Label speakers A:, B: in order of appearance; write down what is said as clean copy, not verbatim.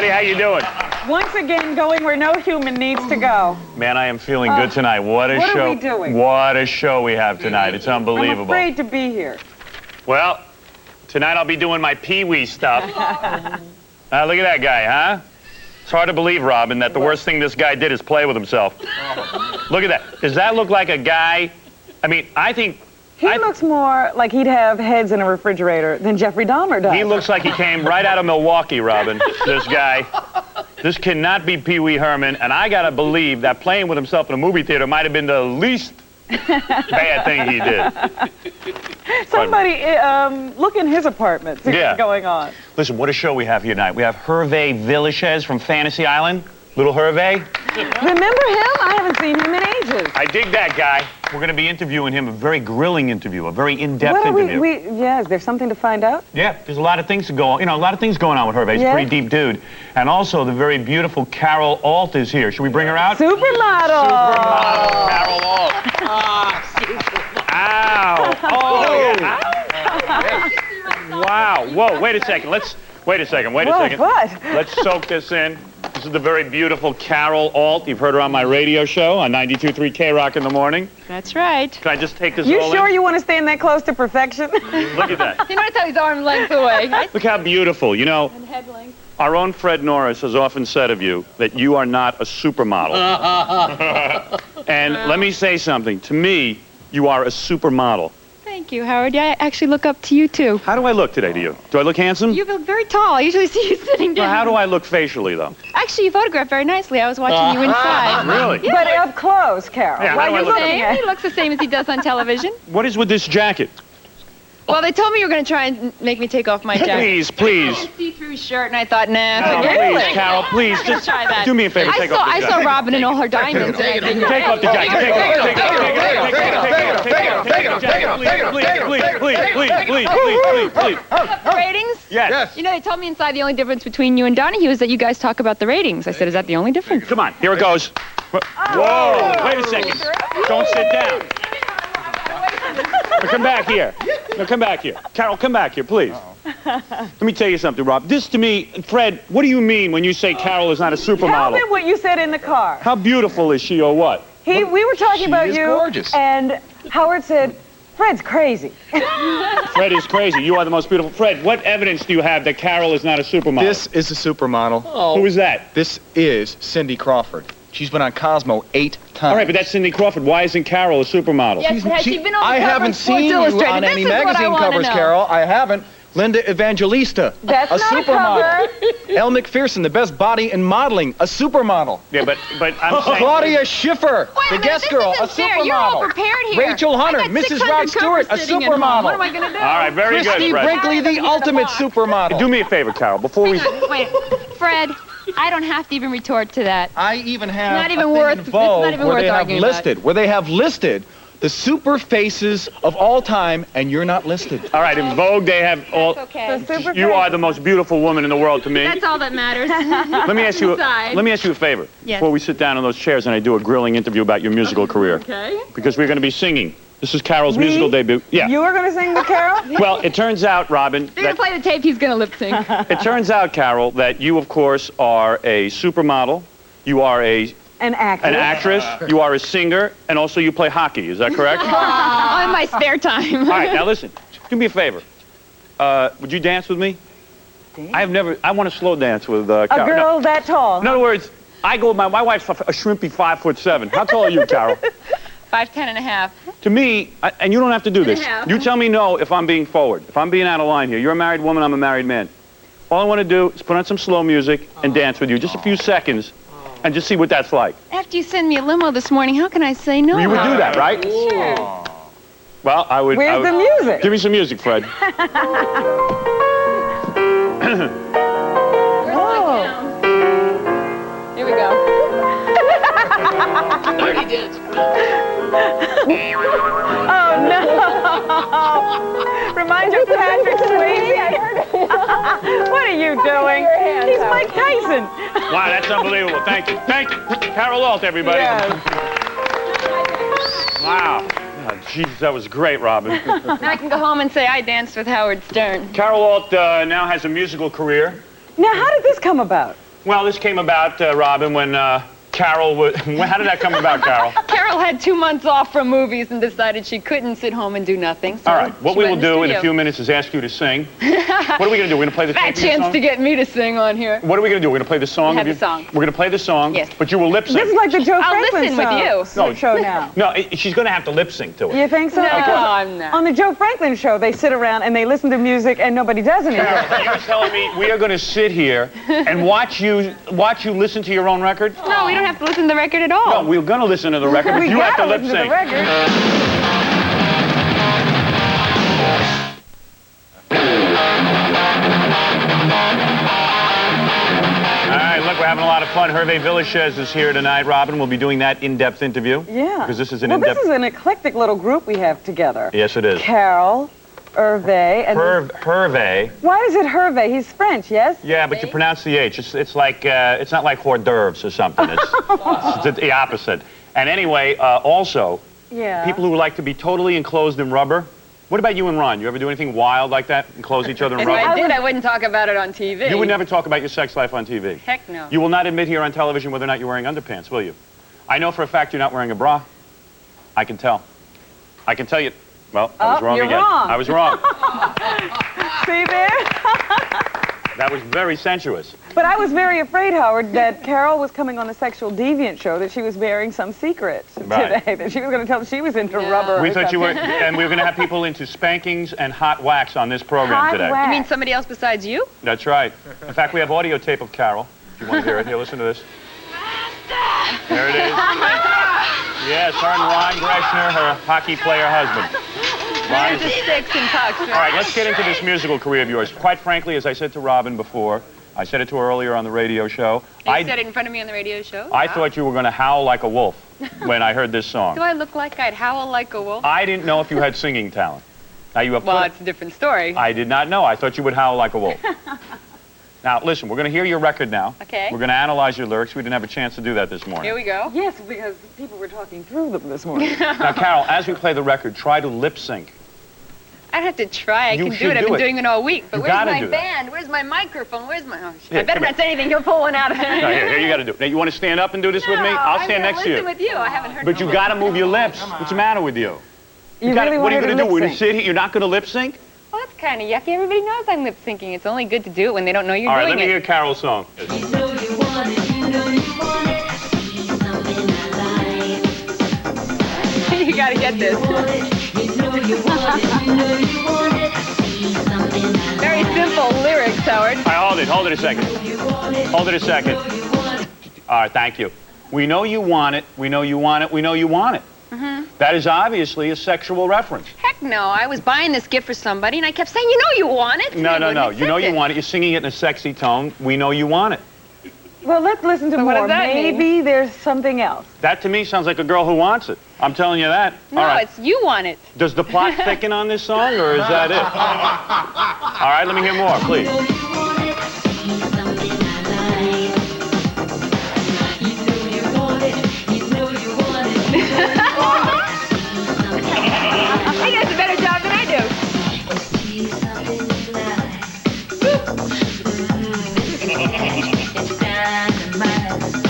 A: everybody. How you doing?
B: Once again, going where no human needs to go.
A: Man, I am feeling good tonight. What a show.
B: What are we doing?
A: What a show we have tonight. It's unbelievable.
B: I'm afraid to be here.
A: Well, tonight I'll be doing my Pee-wee stuff. Look at that guy, huh? It's hard to believe, Robin, that the worst thing this guy did is play with himself. Look at that. Does that look like a guy? I mean, I think...
B: He looks more like he'd have heads in a refrigerator than Jeffrey Dahmer does.
A: He looks like he came right out of Milwaukee, Robin, this guy. This cannot be Pee Wee Herman, and I gotta believe that playing with himself in a movie theater might have been the least bad thing he did.
B: Somebody look in his apartment, see what's going on.
A: Listen, what a show we have here tonight. We have Hervé Villechaize from Fantasy Island. Little Hervé.
B: Remember him? I haven't seen him in ages.
A: I dig that guy. We're going to be interviewing him, a very grilling interview, a very in-depth interview.
B: Yeah, is there something to find out?
A: Yeah, there's a lot of things to go on. You know, a lot of things going on with Hervé. He's a pretty deep dude. And also, the very beautiful Carol Alt is here. Should we bring her out?
B: Supermodel.
A: Supermodel Carol Alt. Ow. Oh, yeah. Wow. Whoa, wait a second. Wait a second.
B: What?
A: Let's soak this in. This is the very beautiful Carol Alt. You've heard her on my radio show on 92.3 K-Rock in the morning.
C: That's right.
A: Can I just take this
B: You
A: all
B: sure
A: in?
B: you want to stand that close to perfection?
A: Look at that.
C: You notice how he's arm length away.
A: Look how beautiful. You know,
C: And head length.
A: our own Fred Norris has often said of you that you are not a supermodel. And let me say something. To me, you are a supermodel.
C: Thank you, Howard. Yeah, I actually look up to you, too.
A: How do I look today to you? Do I look handsome?
C: You look very tall. I usually see you sitting down.
A: Well, how do I look facially, though?
C: Actually, you photograph very nicely. I was watching you inside.
A: Really?
C: Yeah.
B: But up close, Carol.
A: Yeah,
B: Why
A: how do I
B: you
A: look?
B: looking at?
C: He looks the same as he does on television.
A: What is with this jacket?
C: Well, they told me you were going to try and make me take off my jacket.
A: Please.
C: See-through shirt, and I thought, nah,
A: No,
C: forget it.
A: please, Carol, please, just
C: Try that.
A: do me a favor, take off the jacket.
C: I saw Robin and all her diamonds.
A: Take off the jacket, take off, please.
C: The ratings?
A: Yes.
C: You know, they told me inside the only difference between you and Donahue is that you guys talk about the ratings. I said, is that the only difference?
A: Come on, here it goes. Whoa, wait a second. Don't sit down. Now, come back here. No, come back here. Carol, come back here, please. Let me tell you something, Rob. This to me, Fred, what do you mean when you say Carol is not a
B: Tell
A: supermodel?
B: me what you said in the car.
A: How beautiful is she or what?
B: We were talking about you,
D: gorgeous.
B: and Howard said, Fred's crazy.
A: Fred is crazy. You are the most beautiful. Fred, what evidence do you have that Carol is not a supermodel?
D: This is a supermodel.
A: Who is that?
D: This is Cindy Crawford. She's been on Cosmo 8 times.
A: All right, but that's Cindy Crawford. Why isn't Carol a supermodel?
C: Yes, has she been on the
D: I
C: cover
D: haven't
C: of Sports
D: seen you
C: Illustrated?
D: on
C: This
D: any
C: is what I
D: magazine
C: wanna
D: covers,
C: know.
D: Carol. I haven't. Linda Evangelista,
B: That's
D: a
B: not a
D: supermodel.
B: cover.
D: Elle McPherson, the best body in modeling, a supermodel.
A: Yeah, but I'm saying...
D: Claudia Schiffer,
C: Wait
D: the
C: a minute,
D: guest
C: this
D: girl, a
C: isn't fair. You're all
D: supermodel.
C: prepared here.
D: Rachel Hunter,
C: I got
D: Mrs.
C: 600
D: Rod Stewart, a
C: covers sitting at home.
D: supermodel.
C: What am I going to do?
A: All right, very good,
D: Christy
A: Fred.
D: Brinkley, the ultimate supermodel.
A: Do me a favor, Carol, before we...
C: Wait, Fred, I don't have to even retort to that.
D: I even have
C: Not even
D: a thing
C: worth-
D: in
C: it's
D: Vogue
C: not even
D: where
C: worth
D: they have
C: arguing about.
D: listed the super faces of all time, and you're not listed.
A: All right, in Vogue, they have all...
C: That's okay.
B: The super
A: You are the most beautiful woman in the world to me.
C: That's all that matters.
A: Let me ask you a favor.
C: Yes.
A: Before we sit down in those chairs and I do a grilling interview about your musical career.
C: Okay.
A: Because we're going to be singing. This is Carol's
B: We?
A: musical debut. Yeah.
B: You were going to sing with Carol?
A: Well, it turns out, Robin,
C: They're going to play the tape. He's going to lip sync.
A: it turns out, Carol, that you, of course, are a supermodel. You are
B: An actor.
A: an actress. You are a singer. And also you play hockey. Is that correct?
C: Oh, in my spare time.
A: All right, now listen. Do me a favor. Would you dance with me?
B: Dance?
A: I want to slow dance with
B: A
A: Carol.
B: girl that tall.
A: In other words, I go with my wife's a shrimpy 5'7". How tall are you, Carol?
C: 5'10" and a half.
A: To me, and you don't have to do this.
C: I have.
A: You tell me no if I'm being forward. If I'm being out of line here. You're a married woman, I'm a married man. All I want to do is put on some slow music and dance with you. Just a few seconds and just see what that's like.
C: After you send me a limo this morning, how can I say no?
A: You would do that, right?
C: Sure.
A: Well, I would...
B: Where's the music?
A: Give me some music, Fred.
C: Here we go.
B: Oh, no. Reminds you of Patrick Swayze. What are you doing? He's Mike Tyson.
A: Wow, that's unbelievable. Thank you. Thank you. Carol Alt, everybody.
B: Yes.
A: Wow. Oh, jeez, that was great, Robin.
C: Now I can go home and say I danced with Howard Stern.
A: Carol Alt now has a musical career.
B: Now, how did this come about?
A: Well, this came about, Robin, when Carol was... How did that come about, Carol?
C: Carol had 2 months off from movies and decided she couldn't sit home and do nothing. So
A: All right, what
C: she
A: we
C: went
A: will
C: in the
A: do in a
C: studio.
A: few minutes is ask you to sing. What are we going to do? We're going to play the
C: That
A: tape of your
C: chance
A: song?
C: to get me to sing on here.
A: What are we going to do? We're going to play the song?
C: We have
A: of
C: the song.
A: We're going to play the song,
C: Yes.
A: but you will lip sync.
B: This is like the Joe
C: I'll
B: Franklin
C: listen with you.
B: show now.
A: No, she's going to have to lip sync to it.
B: You think so?
C: No,
B: Because
C: I'm not.
B: on the Joe Franklin show, they sit around and they listen to music and nobody does anything.
A: Carol, you're telling me we are going to sit here and watch you listen to your own record?
C: No, we don't have to listen to the record at all.
A: No, we're going to listen to the record, but
B: We
A: you have to
B: gotta
A: lip
B: listen to the
A: sync.
B: record.
A: All right, look, we're having a lot of fun. Hervé Villachez is here tonight. Robin will be doing that in-depth interview.
B: Yeah.
A: Because this is an
B: well,
A: in-depth...
B: this is an eclectic little group we have together.
A: Yes, it is.
B: Carol, Hervé, and...
A: Hervé.
B: Why is it Hervé? He's French, yes?
A: Yeah, but you pronounce the H. It's like, it's not like hors d'oeuvres or something. It's the opposite. And anyway, also,
B: Yeah.
A: people who like to be totally enclosed in rubber. What about you and Ron? You ever do anything wild like that? Enclose each other in
C: If I
A: rubber?
C: did, I wouldn't talk about it on TV.
A: You would never talk about your sex life on TV.
C: Heck no.
A: You will not admit here on television whether or not you're wearing underpants, will you? I know for a fact you're not wearing a bra. I can tell. I can tell you. Well, I was wrong
B: you're
A: again.
B: wrong.
A: I was wrong.
B: See there?
A: That was very sensuous.
B: But I was very afraid, Howard, that Carol was coming on the Sexual Deviant show, that she was bearing some secret
A: Right.
B: today, that she was going to tell she was into rubber.
A: We
B: or
A: thought you were,
B: something.
A: and we were going to have people into spankings and hot wax on this program
B: Hot
A: today.
B: wax.
C: You mean somebody else besides you?
A: That's right. In fact, we have audio tape of Carol. If you want to hear it, here, listen to this. There it is. Yes, her and Ron Greshner, her hockey player husband. Ron
C: There's
A: is-
C: the sticks and pucks, right?
A: All right, let's get into this musical career of yours. Quite frankly, as I said to Robin before, I said it to her earlier on the radio show.
C: You said it in front of me on the radio show?
A: I thought you were going to howl like a wolf when I heard this song.
C: Do I look like I'd howl like a wolf?
A: I didn't know if you had singing talent. Now you have
C: Well,
A: put-
C: it's a different story.
A: I did not know. I thought you would howl like a wolf. Now, listen, we're going to hear your record now.
C: Okay.
A: We're going to analyze your lyrics. We didn't have a chance to do that this morning.
C: Here we go.
B: Yes, because people were talking through them this morning.
A: Now, Carol, as we play the record, try to lip sync.
C: I'd have to try. I
A: You
C: can
A: should
C: do it. I've
A: do
C: been
A: it.
C: doing it all week. But
A: You
C: where's
A: gotta
C: my
A: do that.
C: band? Where's my microphone? Where's my... Oh, shit.
A: Here,
C: I better
A: come
C: not say anything. He'll pull one out of there.
A: No, here, you got to do it. Now, you want to stand up and do this with me?
C: No,
A: I'll
C: I'm
A: stand
C: gonna
A: next to
C: listen
A: you.
C: with you. I haven't heard
A: But you got to move your lips. What's the matter with you?
B: You
A: Gotta-
B: really
A: what are you
B: wanted
A: going to do? We're going to
B: lip
A: sit here. You're not going to lip sync?
C: Well, that's kind of yucky. Everybody knows I'm lip syncing. It's only good to do it when they don't know you're
A: All right,
C: doing
A: let me
C: it.
A: hear Carol's song.
E: You know you want it, you know you want it. I see something I like.
C: You got to get this.
E: You know you want it, you know you want it. I see something I like.
C: Very simple lyrics, Howard.
A: All right, hold it a second. Hold it a second. All right, thank you. We know you want it. We know you want it. We know you want it. That is obviously a sexual reference.
C: Heck no. I was buying this gift for somebody, and I kept saying, you know you want it.
A: No,
C: They
A: no, no.
C: wouldn't
A: You know
C: accept
A: you want it. You're singing it in a sexy tone. We know you want it.
B: Well, let's listen to
C: So what
B: more.
C: does that mean?
B: Maybe there's something else.
A: That to me sounds like a girl who wants it. I'm telling you that.
C: No,
A: All right.
C: it's you want it.
A: Does the plot thicken on this song, or is that it? All right, let me hear more, please.
E: You know you want it. I see something I like. You know you want it, you know you want it. You know you want it.
C: He does a better job than I do.
E: I see something I like.